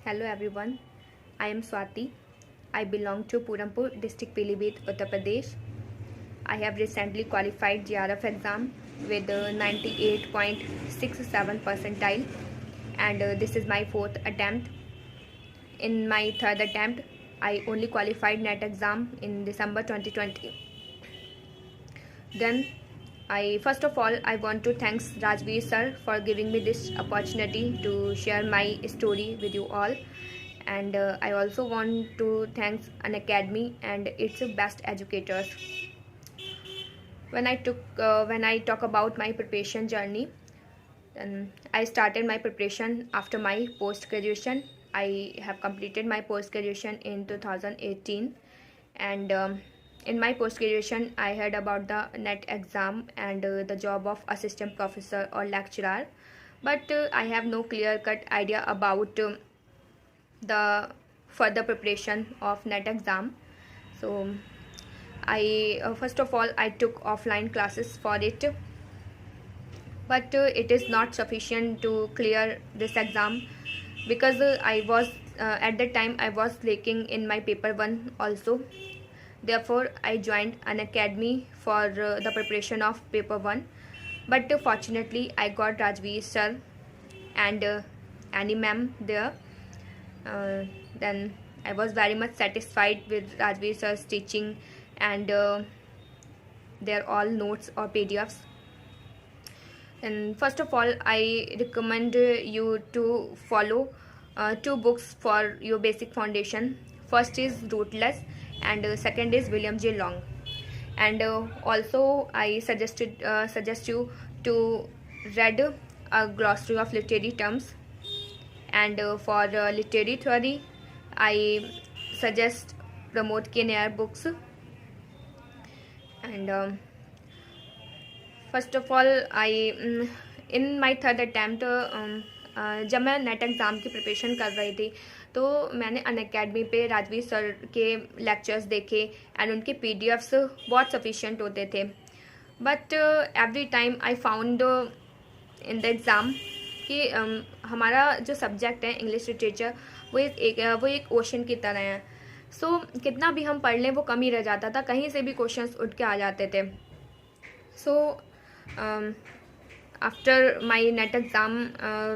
Hello everyone, I am Swati. I belong to Purampur district Pilibhit, Uttar Pradesh. I have recently qualified GRF exam with 98.67 percentile and this is my fourth attempt. In my third attempt, I only qualified NET exam in December 2020. Then first of all I want to thank Rajveer sir for giving me this opportunity to share my story with you all, and I also want to thank an academy and its best educators. When I talk about my preparation journey, then I started my preparation after my post graduation. I have completed my post graduation in 2018, and in my post graduation I heard about the NET exam and the job of assistant professor or lecturer, but I have no clear cut idea about the further preparation of NET exam. So I first of all I took offline classes for it, but it is not sufficient to clear this exam because I was at that time I was lacking in my paper 1 also. Therefore I joined an academy for the preparation of paper 1, but fortunately I got Rajveer sir and Annie ma'am there. Then I was very much satisfied with Rajveer sir's teaching and their all notes or PDFs. And first of all I recommend you to follow 2 books for your basic foundation. First is Rootless and second is William J. Long. And also I suggest you to read a glossary of literary terms. And for literary theory I suggest Pramod K. Nair books. And first of all I in my third attempt जब मैं net exam की preparation कर रही थी तो मैंने Unacademy पे Rajveer sir के लेक्चर्स देखे एंड उनके पीडीएफ्स बहुत सफिशिएंट होते थे, but every time I found in the exam कि हमारा जो सब्जेक्ट है इंग्लिश लिटरेचर वो एक ओशन की तरह है. सो कितना भी हम पढ़ लें वो कम ही रह जाता था, कहीं से भी क्वेश्चंस उठ के आ जाते थे. So after my NET exam,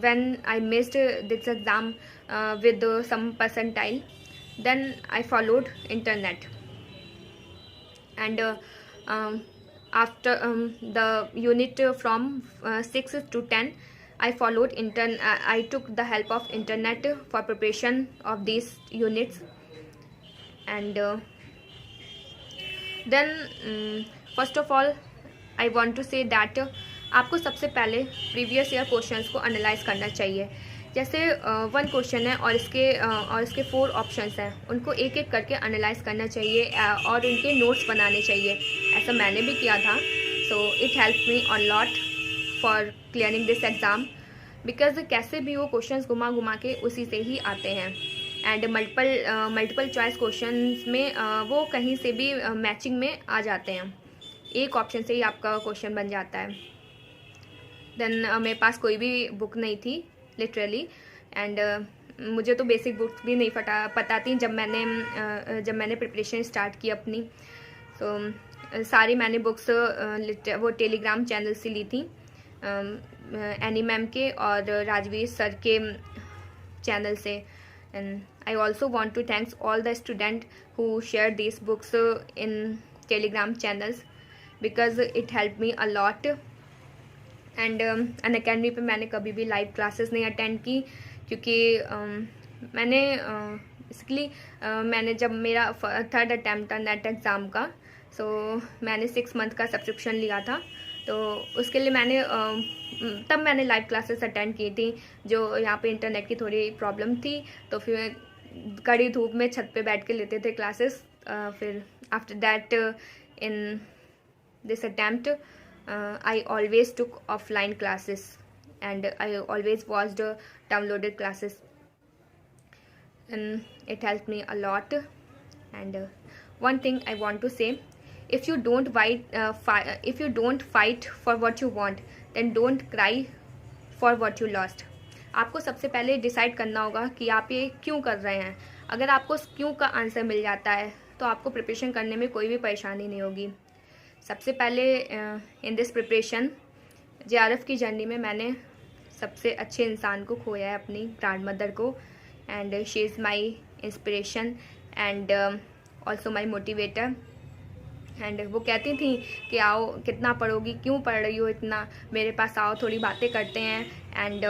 when I missed this exam with some percentile, then I followed internet, and after the unit from 6 to 10 I followed I took the help of internet for preparation of these units. And then first of all I want to say that आपको सबसे पहले previous year questions को analyse करना चाहिए. जैसे 1 question है और इसके 4 ऑप्शंस हैं, उनको एक एक करके एनालाइज करना चाहिए और उनके नोट्स बनाने चाहिए. ऐसा मैंने भी किया था. So it help me a lot for clearing this exam, because कैसे भी वो क्वेश्चंस घुमा के उसी से ही आते हैं. एंड मल्टीपल चॉइस क्वेश्चंस में वो कहीं से भी मैचिंग में आ जाते हैं, एक ऑप्शन से ही आपका क्वेश्चन बन जाता है. देन मेरे पास कोई भी बुक नहीं थी लिटरली, एंड मुझे तो बेसिक बुक्स भी नहीं पता थी जब मैंने प्रिपरेशन स्टार्ट की अपनी. तो सारी मैंने बुक्स वो टेलीग्राम चैनल से ली थी, एनी मैम के और राजवीर सर के चैनल से. And I also want to thanks all the student who share this books in Telegram channels because it help me a lot. And Unacademy पे मैंने कभी भी लाइव क्लासेस नहीं attend की, क्योंकि मैंने बेसिकली मैंने जब मेरा थर्ड अटैम्प्ट था नेट एग्ज़ाम का, सो मैंने 6 मंथ का सब्सक्रिप्शन लिया था. तो उसके लिए तब मैंने लाइव क्लासेस अटेंड की थी. जो यहाँ पे इंटरनेट की थोड़ी प्रॉब्लम थी, तो फिर कड़ी धूप में छत पे बैठ के लेते थे क्लासेस. फिर after that in this attempt I always took offline classes and I always watched downloaded classes, and it helped me a lot. And one thing I want to say, if you don't fight for what you want, then don't cry for what you lost. आपको सबसे पहले decide करना होगा कि आप ये क्यों कर रहे हैं। अगर आपको क्यों का आंसर मिल जाता है तो आपको प्रिपरेशन करने में कोई भी परेशानी नहीं होगी। सबसे पहले इन दिस प्रिपरेशन JRF की जर्नी में मैंने सबसे अच्छे इंसान को खोया है, अपनी ग्रैंड मदर को, and she is my inspiration and also my motivator. And वो कहती थी कि आओ, कितना पढ़ोगी, क्यों पढ़ रही हो इतना, मेरे पास आओ, थोड़ी बातें करते हैं। एंड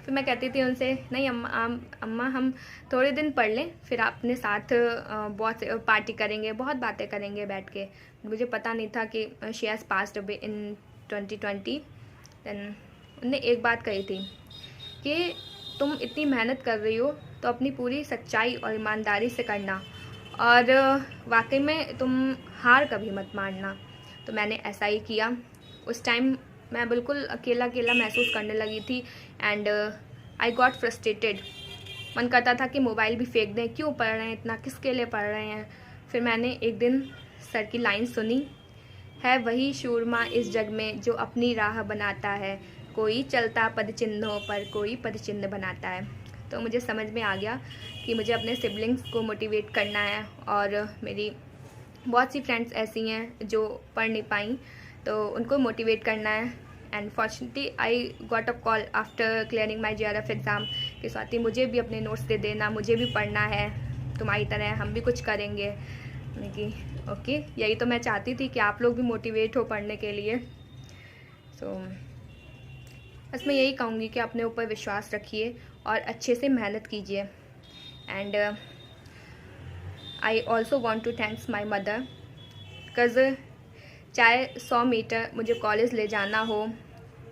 फिर मैं कहती थी उनसे, नहीं अम्मा हम थोड़े दिन पढ़ लें, फिर अपने साथ बहुत पार्टी करेंगे, बहुत बातें करेंगे बैठ के। मुझे पता नहीं था कि she has passed away in 2020। Then उनने एक बात कही थी कि तुम इतनी मेहनत कर रही हो तो अपनी पूरी सच्चाई और ईमानदारी से करना, और वाकई में तुम हार कभी मत मानना। तो मैंने ऐसा ही किया। उस टाइम मैं बिल्कुल अकेला अकेला महसूस करने लगी थी एंड आई गॉट फ्रस्ट्रेटेड। मन करता था कि मोबाइल भी फेंक दें, क्यों पढ़ रहे हैं इतना, किसके लिए पढ़ रहे हैं। फिर मैंने एक दिन सर की लाइन सुनी, है वही शूरमा इस जग में जो अपनी राह बनाता है, कोई चलता पद चिन्हों पर कोई पद चिन्ह बनाता है। तो मुझे समझ में आ गया कि मुझे अपने सिबलिंग्स को मोटिवेट करना है, और मेरी बहुत सी फ्रेंड्स ऐसी हैं जो पढ़ नहीं पाई, तो उनको मोटिवेट करना है। And fortunately I got a call after clearing my JRF exam कि स्वाति मुझे भी अपने नोट्स दे देना, मुझे भी पढ़ना है, तुम्हारी तरह हम भी कुछ करेंगे। कि ओके, यही तो मैं चाहती थी कि आप लोग भी मोटिवेट हो पढ़ने के लिए। सो बस मैं यही कहूँगी कि अपने ऊपर विश्वास रखिए और अच्छे से मेहनत कीजिए। And I also want to thanks my mother, because चाहे 100 मीटर मुझे कॉलेज ले जाना हो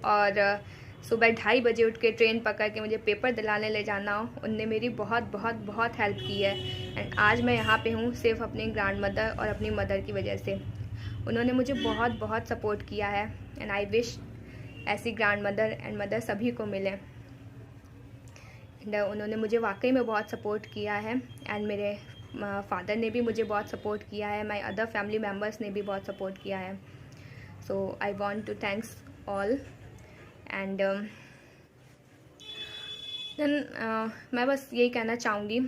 और सुबह 2:30 बजे उठ के ट्रेन पकड़ के मुझे पेपर दिलाने ले जाना हो, उनने मेरी बहुत बहुत बहुत हेल्प की है। एंड आज मैं यहाँ पे हूँ सिर्फ अपनी ग्रैंड मदर और अपनी मदर की वजह से। उन्होंने मुझे बहुत बहुत सपोर्ट किया है एंड आई विश ऐसी ग्रैंड मदर एंड मदर सभी को मिले। एंड उन्होंने मुझे वाकई में बहुत सपोर्ट किया है, एंड मेरे फादर ने भी मुझे बहुत सपोर्ट किया है, माई अदर फैमिली मेम्बर्स ने भी बहुत सपोर्ट किया है। So I want to thanks all. And then मैं बस यही कहना चाहूँगी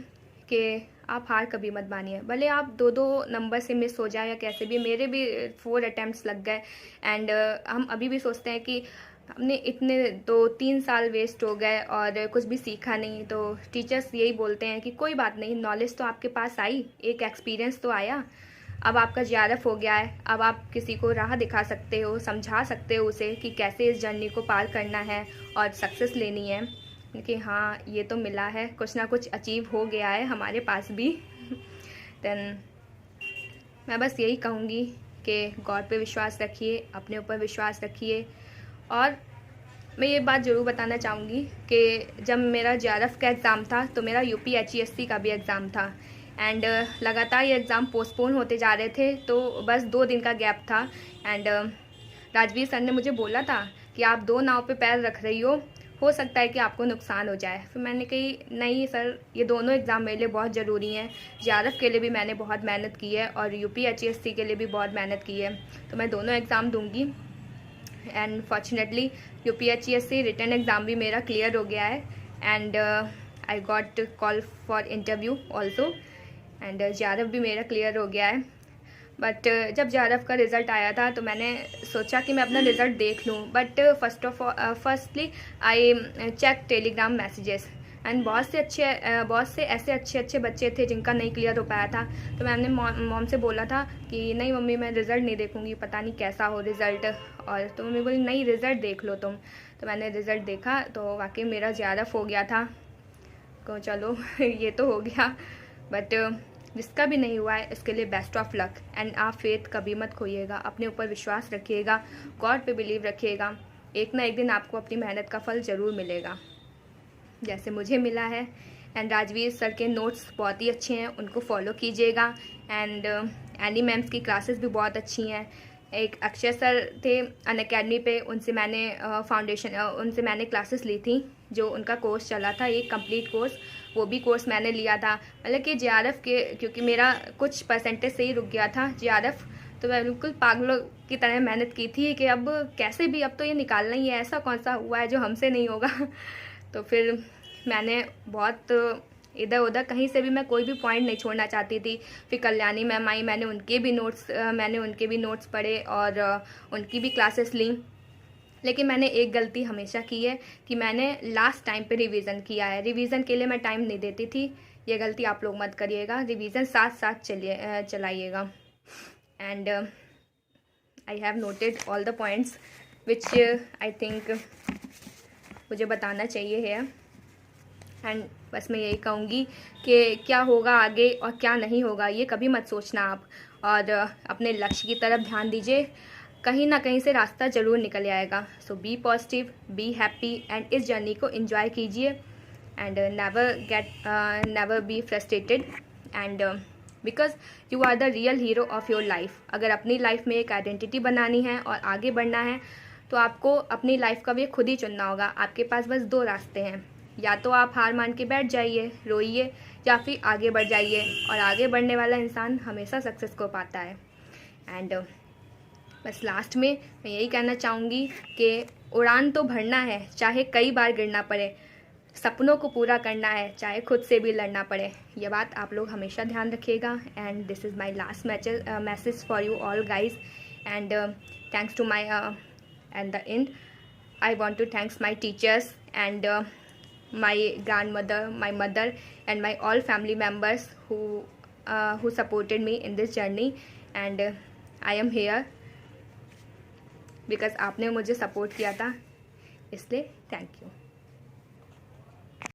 कि आप हार कभी मत मानिए, भले आप 2-2 नंबर से मिस हो जाए या कैसे भी। मेरे भी 4 अटैम्प्ट्स लग गए एंड हम अभी भी सोचते हैं कि हमने इतने 2-3 साल वेस्ट हो गए और कुछ भी सीखा नहीं। तो टीचर्स यही बोलते हैं कि कोई बात नहीं, नॉलेज तो आपके पास आई, एक एक्सपीरियंस तो आया, अब आपका JRF हो गया है, अब आप किसी को राह दिखा सकते हो, समझा सकते हो उसे कि कैसे इस जर्नी को पार करना है और सक्सेस लेनी है। कि हाँ, ये तो मिला है, कुछ ना कुछ अचीव हो गया है हमारे पास भी। देन मैं बस यही कहूँगी कि गॉड पे विश्वास रखिए, अपने ऊपर विश्वास रखिए। और मैं ये बात ज़रूर बताना चाहूँगी कि जब मेरा JRF का एग्ज़ाम था तो मेरा UP HESC का भी एग्ज़ाम था, एंड लगातार ये एग्ज़ाम पोस्टपोन होते जा रहे थे, तो बस 2 दिन का गैप था। एंड राजवीर सर ने मुझे बोला था कि आप 2 नाव पे पैर रख रही हो सकता है कि आपको नुकसान हो जाए। फिर मैंने कही नहीं सर, ये दोनों एग्ज़ाम मेरे लिए बहुत ज़रूरी हैं। JRF के लिए भी मैंने बहुत मेहनत की है और UP HESC के लिए भी बहुत मेहनत की है, तो मैं दोनों एग्ज़ाम दूँगी। And fortunately UP HESC written exam भी मेरा क्लियर हो गया है, and I got call for interview also, and JRF भी मेरा क्लियर हो गया है। बट जब JRF का रिज़ल्ट आया था तो मैंने सोचा कि मैं अपना रिज़ल्ट देख लूँ, but firstly I check Telegram messages, and बहुत से ऐसे अच्छे बच्चे थे जिनका नहीं क्लियर हो पाया था। तो मैंने मॉम से बोला था कि नहीं मम्मी, मैं रिज़ल्ट नहीं देखूँगी, पता नहीं कैसा हो रिज़ल्ट। और तो मम्मी बोली नहीं, रिज़ल्ट देख लो तुम। तो मैंने रिज़ल्ट देखा तो वाकई मेरा JRF हो गया था। तो चलो ये तो हो गया, बट जिसका भी नहीं हुआ है इसके लिए बेस्ट ऑफ लक। एंड आप फेथ कभी मत खोइएगा, अपने ऊपर विश्वास रखिएगा, गॉड पे बिलीव रखिएगा। एक ना एक दिन आपको अपनी मेहनत का फल ज़रूर मिलेगा, जैसे मुझे मिला है। एंड राजवीर सर के नोट्स बहुत ही अच्छे हैं, उनको फॉलो कीजिएगा। एंड एनी मैम्स की क्लासेस भी बहुत अच्छी हैं। एक अक्षय सर थे अनअकैडमी पे, उनसे मैंने क्लासेस ली थी, जो उनका कोर्स चला था, एक कंप्लीट कोर्स, वो भी कोर्स मैंने लिया था। मतलब कि JRF के, क्योंकि मेरा कुछ परसेंटेज से ही रुक गया था JRF, तो मैं बिल्कुल पागलों की तरह मेहनत की थी कि अब कैसे भी, अब तो ये निकालना ही है, ऐसा कौन सा हुआ है जो हमसे नहीं होगा। तो फिर मैंने बहुत इधर उधर कहीं से भी मैं कोई भी पॉइंट नहीं छोड़ना चाहती थी। फिर कल्याणी मैम आई, मैंने उनके भी नोट्स पढ़े और उनकी भी क्लासेस ली। लेकिन मैंने एक गलती हमेशा की है कि मैंने लास्ट टाइम पे रिवीजन किया है। रिवीजन के लिए मैं टाइम नहीं देती थी। ये गलती आप लोग मत करिएगा, रिवीजन साथ साथ चलाइएगा। And I have noted all the points which I think मुझे बताना चाहिए है। एंड बस मैं यही कहूँगी कि क्या होगा आगे और क्या नहीं होगा ये कभी मत सोचना आप, और अपने लक्ष्य की तरफ ध्यान दीजिए। कहीं ना कहीं से रास्ता ज़रूर निकल आएगा। So be positive, be happy and इस जर्नी को एंजॉय कीजिए। And never be frustrated and because you are the real hero of your life. अगर अपनी लाइफ में एक आइडेंटिटी बनानी है और आगे बढ़ना है तो आपको अपनी लाइफ का वे खुद ही चुनना होगा। आपके पास बस 2 रास्ते हैं, या तो आप हार मान के बैठ जाइए, रोइए, या फिर आगे बढ़ जाइए। और आगे बढ़ने वाला इंसान हमेशा सक्सेस को पाता है। एंड बस लास्ट में मैं यही कहना चाहूँगी कि उड़ान तो भरना है, चाहे कई बार गिरना पड़े। सपनों को पूरा करना है, चाहे खुद से भी लड़ना पड़े। ये बात आप लोग हमेशा ध्यान रखिएगा। And this is my last message for you all guys. And thanks to my and the and I want to thanks my teachers and my grandmother, my mother and my all family members who supported me in this journey, and I am here because आपने मुझे support किया था, इसलिए thank you.